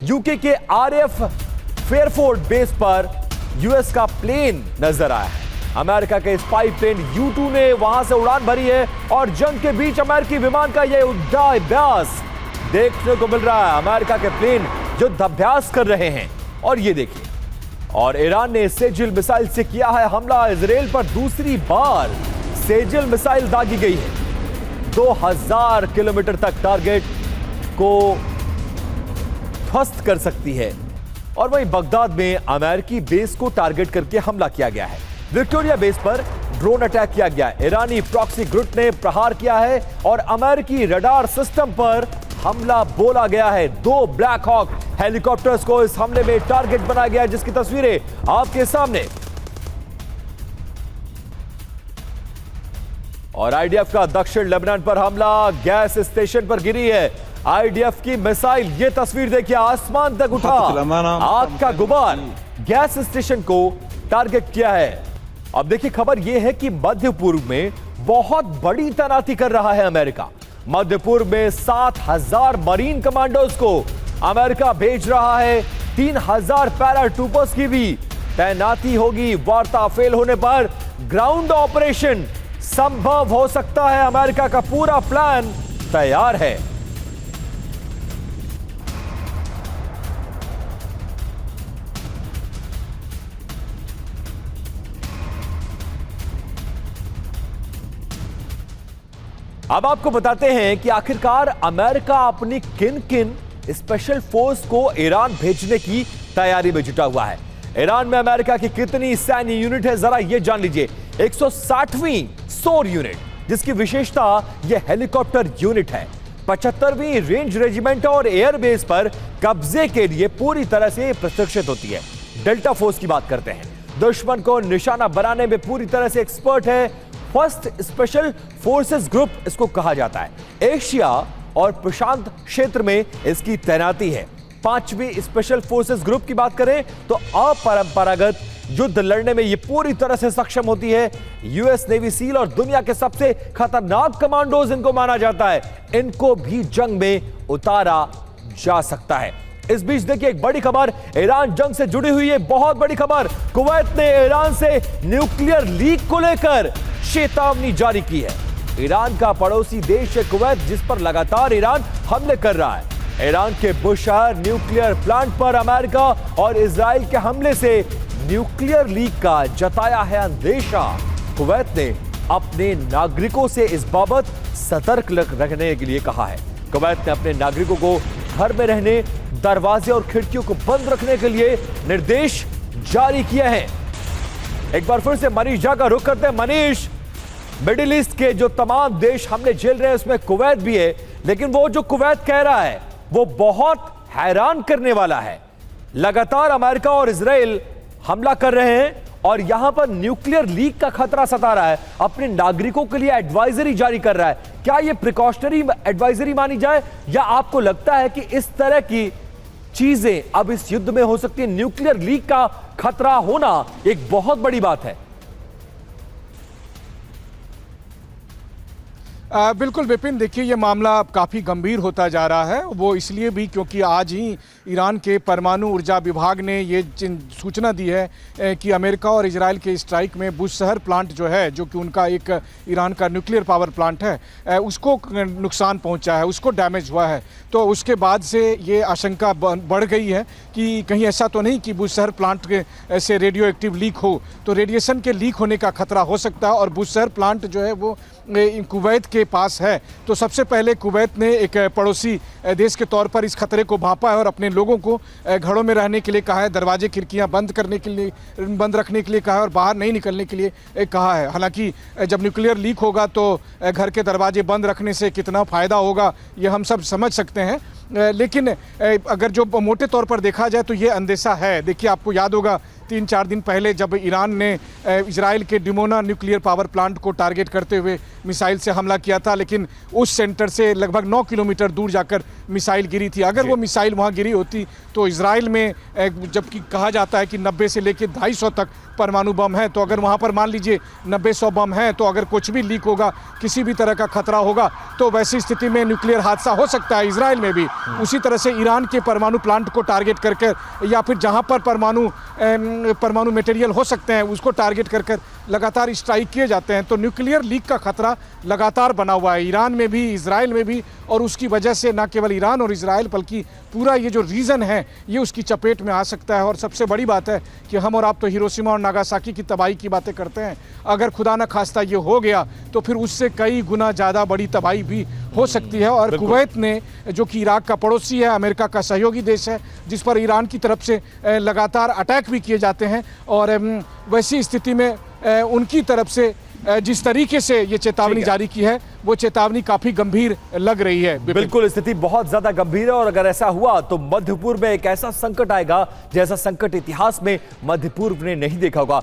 UK के RAF Fairford base पर US का प्लेन नजर आया है। अमेरिका के स्पाई प्लेन U-2 ने वहां से उड़ान भरी है और जंग के बीच अमेरिकी विमान का यह युद्धाभ्यास देखने को मिल रहा है। अमेरिका के प्लेन युद्धाभ्यास कर रहे हैं और ये देखिए, और ईरान ने सेजिल मिसाइल से किया है हमला। इजराइल पर दूसरी बार सेजिल मिसाइल दागी गई है। 2000 किलोमीटर तक टारगेट को ध्वस्त कर सकती है। और वहीं बगदाद में अमेरिकी बेस को टारगेट करके हमला किया गया है। विक्टोरिया बेस पर ड्रोन अटैक किया गया। ईरानी प्रॉक्सी ग्रुप ने प्रहार किया है और अमेरिकी रडार सिस्टम पर हमला बोला गया है। 2 ब्लैक हॉक हेलीकॉप्टर्स को इस हमले में टारगेट बनाया गया है, जिसकी तस्वीरें आपके सामने। और आईडीएफ का दक्षिण लेबनान पर हमला गैस स्टेशन पर गिरी है। आईडीएफ की मिसाइल, ये तस्वीर देखिए, आसमान तक उठा आग का गुबार। गैस स्टेशन को टारगेट किया है। अब देखिए, खबर यह है कि मध्य पूर्व में बहुत बड़ी तैनाती कर रहा है अमेरिका। मध्य पूर्व में 7000 मरीन कमांडोज को अमेरिका भेज रहा है। 3000 पैराट्रूपर्स की भी तैनाती होगी। वार्ता फेल होने पर ग्राउंड ऑपरेशन संभव हो सकता है। अमेरिका का पूरा प्लान तैयार है। अब आपको बताते हैं कि आखिरकार अमेरिका अपनी किन किन स्पेशल फोर्स को ईरान भेजने की तैयारी में जुटा हुआ है। ईरान में अमेरिका की कितनी सैन्य यूनिट है, जरा यह जान लीजिए। 160वीं सोर यूनिट, जिसकी विशेषता यह हेलीकॉप्टर यूनिट है। 75वीं रेंज रेजिमेंट और एयरबेस पर कब्जे के लिए पूरी तरह से प्रशिक्षित होती है। डेल्टा फोर्स की बात करते हैं, दुश्मन को निशाना बनाने में पूरी तरह से एक्सपर्ट है। फर्स्ट स्पेशल फोर्सेस ग्रुप इसको कहा जाता है। एशिया और प्रशांत क्षेत्र में इसकी तैनाती है। 5वीं स्पेशल फोर्सेस ग्रुप की बात करें तो अपरंपरागत युद्ध लड़ने में यह पूरी तरह से सक्षम होती है। यूएस नेवी सील और दुनिया के सबसे खतरनाक कमांडोज इनको माना जाता है। इनको भी जंग में उतारा जा सकता है। इस बीच देखिए, एक बड़ी खबर ईरान जंग से जुड़ी हुई है। बहुत बड़ी खबर, कुवैत ने ईरान से न्यूक्लियर लीक को लेकर चेतावनी जारी की है। ईरान का पड़ोसी देश है कुवैत, जिस पर लगातार ईरान हमले कर रहा है। ईरान के बुशहर न्यूक्लियर प्लांट पर अमेरिका और इजराइल के हमले से न्यूक्लियर लीक का जताया है अंदेशा। कुवैत ने अपने नागरिकों से इस बाबत सतर्क रहने के लिए कहा है। कुवैत ने अपने नागरिकों को घर में रहने, दरवाजे और खिड़कियों को बंद रखने के लिए निर्देश जारी किए हैं। एक बार फिर से मनीष झा का रुख करते हैं। मनीष, मिडिल ईस्ट के जो तमाम देश हमले झेल रहे हैं उसमें कुवैत भी है, लेकिन वो जो कुवैत कह रहा है वो बहुत हैरान करने वाला है। लगातार अमेरिका और इजराइल हमला कर रहे हैं और यहां पर न्यूक्लियर लीक का खतरा सता रहा है। अपने नागरिकों के लिए एडवाइजरी जारी कर रहा है। क्या यह प्रिकॉशनरी एडवाइजरी मानी जाए, या आपको लगता है कि इस तरह की चीजें अब इस युद्ध में हो सकती है? न्यूक्लियर लीक का खतरा होना एक बहुत बड़ी बात है। बिल्कुल विपिन, देखिए ये मामला अब काफ़ी गंभीर होता जा रहा है। वो इसलिए भी क्योंकि आज ही ईरान के परमाणु ऊर्जा विभाग ने ये सूचना दी है कि अमेरिका और इजराइल के स्ट्राइक में बुशहर प्लांट जो है, जो कि उनका एक ईरान का न्यूक्लियर पावर प्लांट है, उसको नुकसान पहुंचा है, उसको डैमेज हुआ है। तो उसके बाद से ये आशंका बढ़ गई है कि कहीं ऐसा तो नहीं कि बुशहर प्लांट से रेडियो एक्टिव लीक हो। तो रेडिएशन के लीक होने का खतरा हो सकता है। और बुशहर प्लांट जो है वो कुवैत के पास है। तो सबसे पहले कुवैत ने एक पड़ोसी देश के तौर पर इस खतरे को भांपा है और अपने लोगों को घरों में रहने के लिए कहा है, दरवाजे खिड़कियां बंद करने के लिए, बंद रखने के लिए कहा है और बाहर नहीं निकलने के लिए कहा है। हालांकि जब न्यूक्लियर लीक होगा तो घर के दरवाजे बंद रखने से कितना फ़ायदा होगा ये हम सब समझ सकते हैं, लेकिन अगर जो मोटे तौर पर देखा जाए तो ये अंदेशा है। देखिए, आपको याद होगा 3-4 दिन पहले जब ईरान ने इजराइल के डिमोना न्यूक्लियर पावर प्लांट को टारगेट करते हुए मिसाइल से हमला किया था, लेकिन उस सेंटर से लगभग 9 किलोमीटर दूर जाकर मिसाइल गिरी थी। अगर वो मिसाइल वहाँ गिरी होती तो इजराइल में, जबकि कहा जाता है कि 90 से लेकर 250 तक परमाणु बम है, तो अगर वहाँ पर मान लीजिए 90-100 बम है, तो अगर कुछ भी लीक होगा, किसी भी तरह का खतरा होगा, तो वैसी स्थिति में न्यूक्लियर हादसा हो सकता है इजराइल में भी। उसी तरह से ईरान के परमाणु प्लांट को टारगेट कर कर या फिर जहां पर परमाणु मटेरियल हो सकते हैं उसको टारगेट कर कर लगातार स्ट्राइक किए जाते हैं। तो न्यूक्लियर लीक का खतरा लगातार बना हुआ है ईरान में भी, इजराइल में भी, और उसकी वजह से न केवल ईरान और इजराइल बल्कि पूरा ये जो रीजन है ये उसकी चपेट में आ सकता है। और सबसे बड़ी बात है कि हम और आप तो हिरोशिमा और नागासाकी की तबाही की बातें करते हैं, अगर खुदा न खास्ता ये हो गया तो फिर उससे कई गुना ज़्यादा बड़ी तबाही भी हो सकती है। और कुवैत ने, जो कि इराक का पड़ोसी है, अमेरिका का सहयोगी देश है, जिस पर ईरान की तरफ से लगातार अटैक भी किए जाते हैं, और वैसी स्थिति में उनकी तरफ से जिस तरीके से ये चेतावनी जारी की है वो चेतावनी काफी गंभीर लग रही है। बिल्कुल, स्थिति बहुत ज्यादा गंभीर है और अगर ऐसा हुआ तो मध्य पूर्व में एक ऐसा संकट आएगा जैसा संकट इतिहास में मध्य पूर्व ने नहीं देखा होगा।